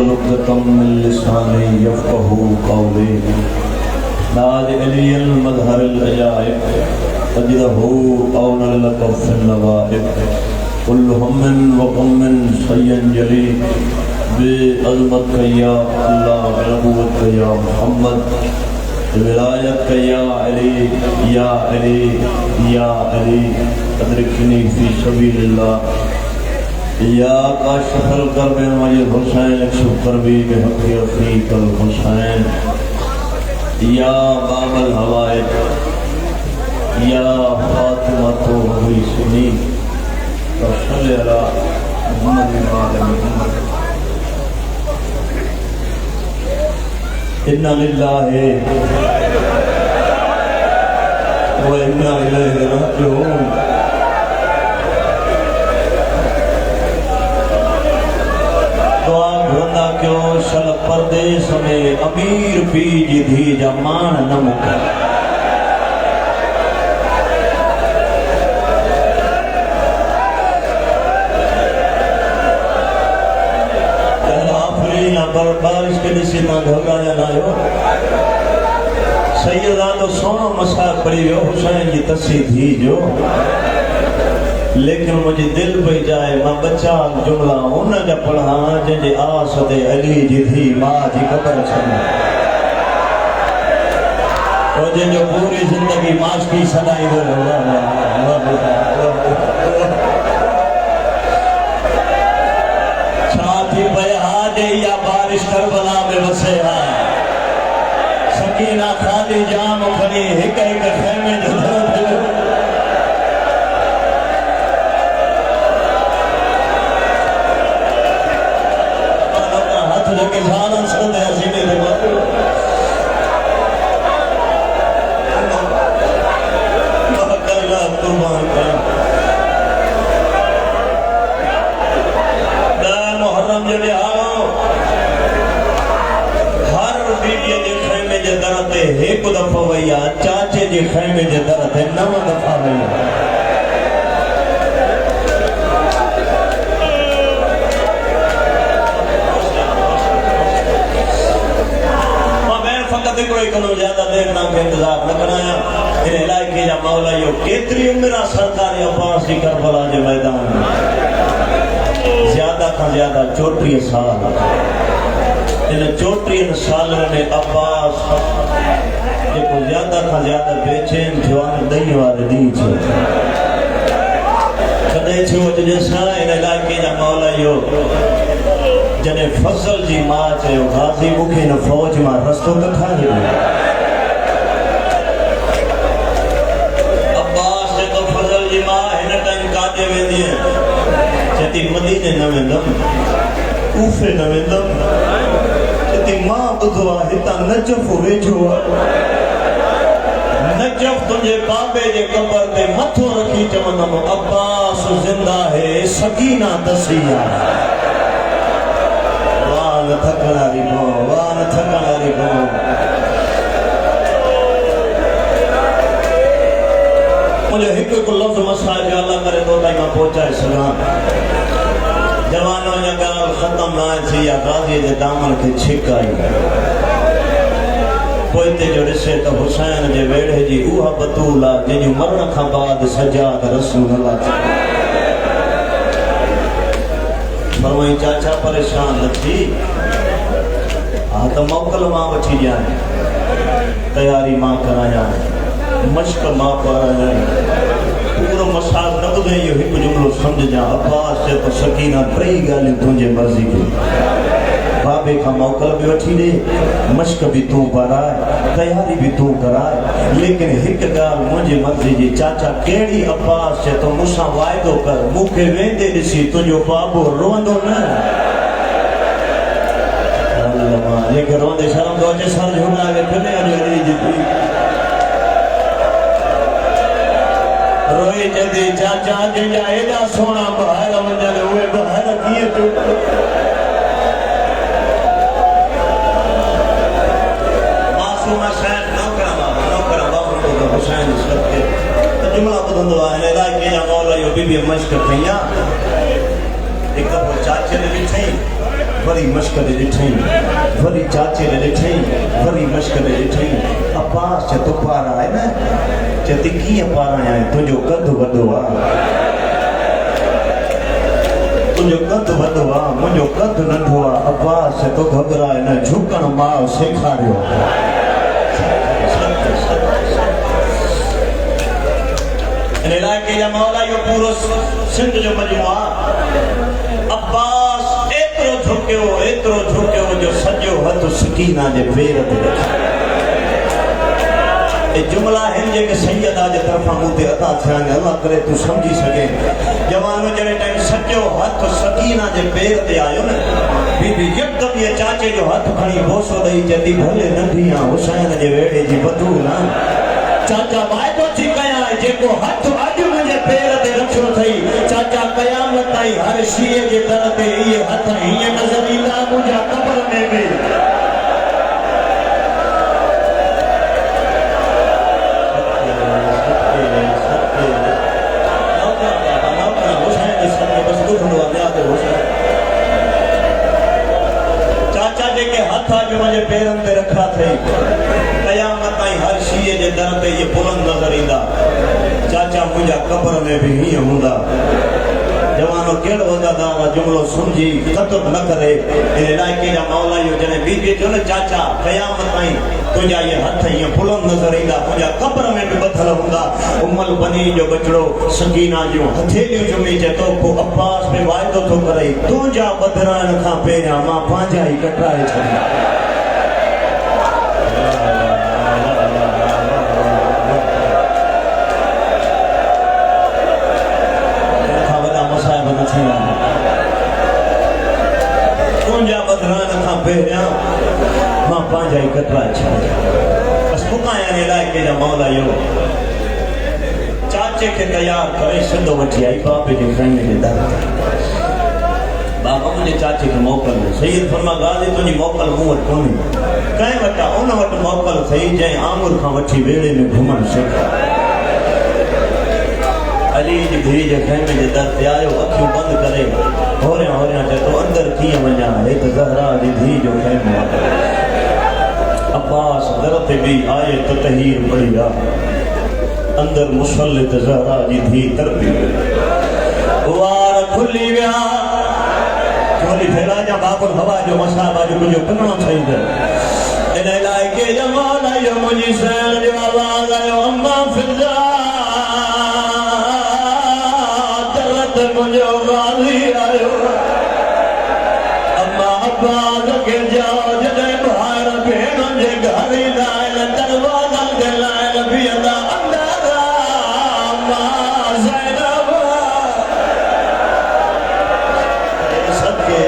लुक़्तम मिन लिसानी यफ़क़हू क़ौली नाज अलियल मज़हरिल अजाइब तजदहू औनल luck fill नवाइब Kullu हम्मिन व ग़म्मिन सय्यन जली बे अज़मत या अल्लाह व नबुव्वत या मुहम्मद विलायत या अली या अली या अली अदरिकनी फ़ी सबीलिल्लाह या काशिफल कर्ब मजिद हुसैन शुक्रबी बिहक़्क़ि अख़ीकल हुसैन या बाबल हवाइज या फातिमतो हुई सुनी सल्लल्लाहु अला मुहम्मद व आले मुहम्मद। इन्ना लिल्लाहि व इन्ना इलैहि राजिऊन। क्यों शल परदेश में अमीर पीज धी जमान न मुका बारिश के दिशे ना घबराया ना हो सैयदा तो सोनो मसा पड़ी हो हुसैन जी तसी थी जो लेकिन मुझे दिल पे जाए मां बच्चा जुमला उन जा पढ़ा जे आस दे अली जी थी मां जी कब्र छन ओ जे जो पूरी जिंदगी मास्की सदाई दो छाती पे हाजे या बारिश करबला में वसे हा सकीना खाली जाम खड़ी एक एक खेमे के सालन सुनते सीने से मुहर्रम जड़े आओ हर बीबी के खैमे जे दर ते एक दफा वैया चाचे जे खैमे जे दर ते 9 दफा वैया ज्यादा देर ना इंतजार न कराया इन इलाके जा मौला यो केतरी उम्र सरकार अब्बास की करबला के मैदान ज्यादा का ज्यादा 34 साल इन 34 साल में अब्बास जो ज्यादा का ज्यादा बेचैन जवान दही वाले दी छे कदे छो जैसा इन इलाके जा मौला यो जने फजल जी मां चयो गाजी मुखे न फौज मां रस्तो कथा है अब्बास से तो फजल जी मां हिन टाइम काजे वेंदी है जति मदीने न वेंदम कूफे न वेंदम जति मां बुधवा हिता नजफ वेझो नजफ तुझे बाबे जे कब्र ते मथो रखी चवंदम अब्बास जिंदा है सकीना दसिया थकनारी भो वान थकनारी भो मुझे एक को लफ्ज मसाज अल्लाह करे तो ताई मां पहुंचाए सगा जवानों या गाल खत्म ना थी या गाजी दे दामन के छिक आई पोइते जो ॾिसे तो हुसैन जे वेड़े जी उहा बतूला जंहिंजो मरण खां बाद सजाद रसूल अल्लाह फरमाई चाचा परेशान न थी हाँ तो मोकल मां वठी जाए तैयारी मां कराया मश्क मां कराया पूरो मसाज न ॿुधे इहो हिकु जुमिलो सम्झ अब्बास चए तो सकीना 3 ॻाल्हियूं तुंहिंजे मर्ज़ी जूं बाबे का मौकल भी वठी दे मश्क भी तू कराए तैयारी भी तू कराए लेकिन एक गाल मुझे मर्जी जी चाचा केड़ी अब्बास से तो मुसा वायदो कर मुखे वेंदे दिसी तुझो बाबू रोंदो न अल्लाह ये रोंदे शर्म दो जे सर झुका के फिरे अली जी रोए जदी चाचा जे जा एदा सोना बाहर वंदे हुए बाहर किए तो जुमला ॿुधंदो आहे इलाइक़े जा मौला इहो बीबी मश्क कया हिकु दफ़ो चाचे ने ॾिठई वरी मश्क दे ॾिठई, वरी चाचे ने ॾिठई, वरी मश्क दे ॾिठई। अब्बास च तूं पारा आहे न, चती कीअं पारा आहे, तुंहिंजो कदु वॾो आहे, तुंहिंजो कदु वॾो आहे, मुंहिंजो कदु नंढो आहे। अब्बास च तूं घबराए न, झुकण माउ सेखारियो। इन इलाइक़े जा मौला इहो पूरो सिंध जो मजमू आहे। अब्बास एतिरो झुकियो जो सॼो हथ सकीना जे पेर ते रखियो। ए जुमला हिन जेके सैयदा जे तरफ़ां मूं ते अदा थिया आहिनि, अल्लाह करे तूं सम्झी सघे। जवान जहिड़े टाइम सॼो हथ सकीना जे पेर ते आयो न, बीबी यकदम ये चाचे जो हथ खणी बोसो ॾेई चवंदी भले नंढी आहे, हुसैन जे वेड़े जी बतूल आहे। चाचा वाइदो थी कयां जेको हथ अॼु मुंहिंजे पेर ते रखियो अथई, चाचा क़यामत ताईं हर शीए जे दर ते इहे हथ हीअं नज़र ईंदा मुंहिंजा क़ब्र में बि। चाचा जेके हथ अॼु मुंहिंजे पेरनि ते रखा अथई, क़यामत ताईं हर शीए जे दर ते इहे बुलंद नज़र ईंदा। चाचा मुंहिंजा क़ब्र में बि हीअं हूंदा। जवानो कहिड़ो हूंदा तव्हां जुमिलो सम्झी ख़तम न करे। इन इलाइक़े जा मौला इहो जॾहिं बीबी चयो न चाचा क़यामत ताईं तुंहिंजा इहे हथ हीअं बुलंद नज़र ईंदा, तुंहिंजा क़ब्र में बि ॿधल हूंदा। उम्मुल बनी जो बचिड़ो सकीना जूं हथेलियूं जुमी चए थो, पोइ अब्बास में वाइदो थो करे, तुंहिंजा ॿधराइण खां पहिरियां मां पंहिंजा ई कटाए छॾिया। तुंहिंजा ॿधराइण खां पहिरियां मां पंहिंजा ई कटरा छॾिया। बसि फुकाया इलाइक़े जा मौला इहो चाचे खे तयारु करे सिधो वठी आई बाबे जे खैमे जे दर ते। बाबा मुंहिंजे चाचे खे मोकल सैयद फरमा गाज़ी तुंहिंजी मोकल मूं वटि कोन्हे, कंहिं वटि उन वटि मोकल अथई जंहिं आमुर खां वठी वेड़े में घुमणु सिखो। अली जी धीउ जे खैमे जे दर ते आयो, अखियूं बंदि करे होरियां चए थो अंदरि कीअं वञा, हे त ज़हरा जी धीउ जो खैमो आहे। अब्बास दर ते बि आए त तहीर पड़ी आहे, अंदरि मुसल्लित ज़हरा जी धीउ तरबी वार खुली विया। चोली फेरा जा बाबुल हवा जो मसाबा जो मुंहिंजो कनणो ठही वियो। इन इलाइक़े जा मौला इहो मुंहिंजी सैन जो आवाज़ आयो, अम्मा फिज़ा मुझे गाली आयो। अम्मा अब्बास के जाओ जॾहिं ॿार भेण जे घर ईंदा आहिनि, दरवाज़नि ते लाइन बीहंदा अंदर अम्मा ज़ैनब। सदके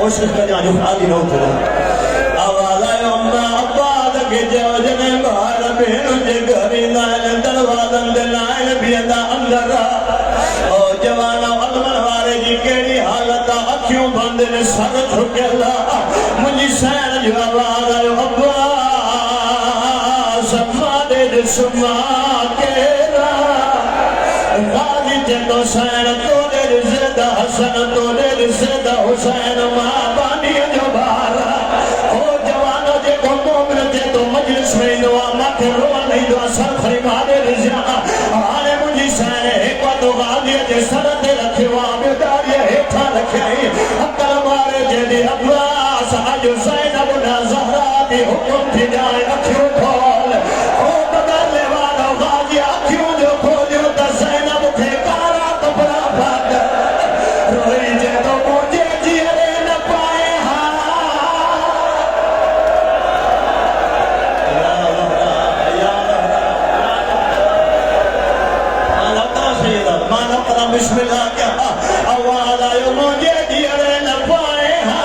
कोशिश कजां जो ख़ाली न थियो। आवाज़ आयो, अम्मा अब्बास के जाओ जॾहिं ॿार भेण जे घर ईंदा आहिनि, दरवाज़नि ते लाइन बीहंदा अंदर। ओ जवाना अलमन वारे जी कहिड़ी हालत आहे, अखियूं बंदि ने सर झुकियल आहे। मुंहिंजी सैन जो आवाज़ आयो, अब्बास मां ॾिस मां केरा। गाज़ी चवंदो सैन तोड़े ज़िदा हसन, तोड़े ज़िदा हुसैन, मां बानीअ जो ॿार। ओ जवानो जेको मोमिन थिए थो मजलिस में ईंदो आहे, मूंखे रोअण ईंदो आहे, सर खणी मारे ॾिसां। हाणे मुंहिंजी सैन हिकु हथु गाज़ीअ जे सर ते रखियो आहे, ॿियो ॾाड़ीअ हेठां रखियईं। अकल मारे चवंदी अब्बास अॼु ज़ैनब ॾां ज़हरा थी हुकुम थी ॾियां, अखियूं खोल। ओ बदले वारो गाज़ी अखियूं जो खोलियो त ज़ैनब खे कारा कपिड़ा पाता। रोई चए थो मुंहिंजे जीअरे न पाए हा। बिस्मिल्लाह क्या आवाज़ आयो, मुंहिंजे जीअरे न पाए हा।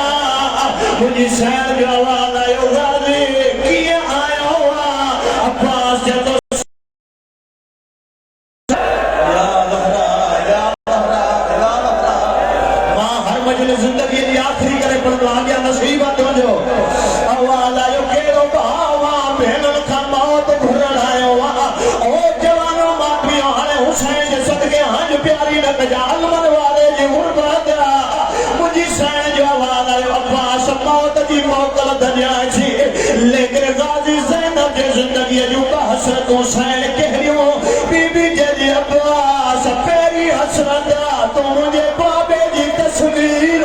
मुंहिंजी सैन जो आवाज़ आयो, गाज़ी कीअं आयो आहे। अब्बास चवंदो मां हर मजलिस ज़िंदगी जी आख़िरी करे पढ़ंदो आहियां, नसीब आहे तुंहिंजो। आवाज़ आयो, कहिड़ो भाउ आहे, भेनरुनि खां मौत घुरण आयो आहे। ओ जवानो मां पियो हाणे हुसैन जे सदके हंज प्यारी न कजां। अलमन मुझे बाबे जी तस्वीर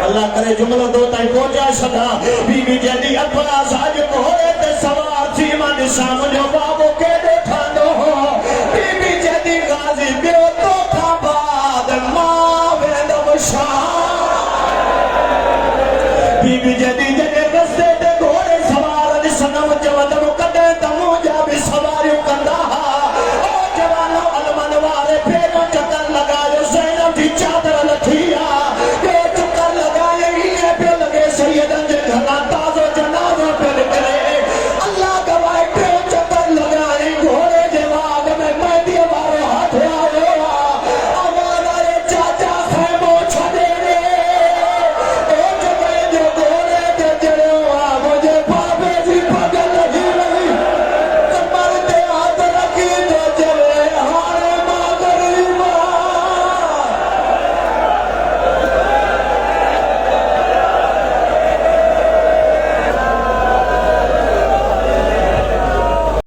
अल्लाह करे जुमलो दो ताई पहुंचा सदा बीबी जदी अपना साज कोरे ते सवार थी मन सामने बाबो के ठांडो बीबी जदी गाजी बियो तो था बाद मां वेंदम शाह बीबी जदी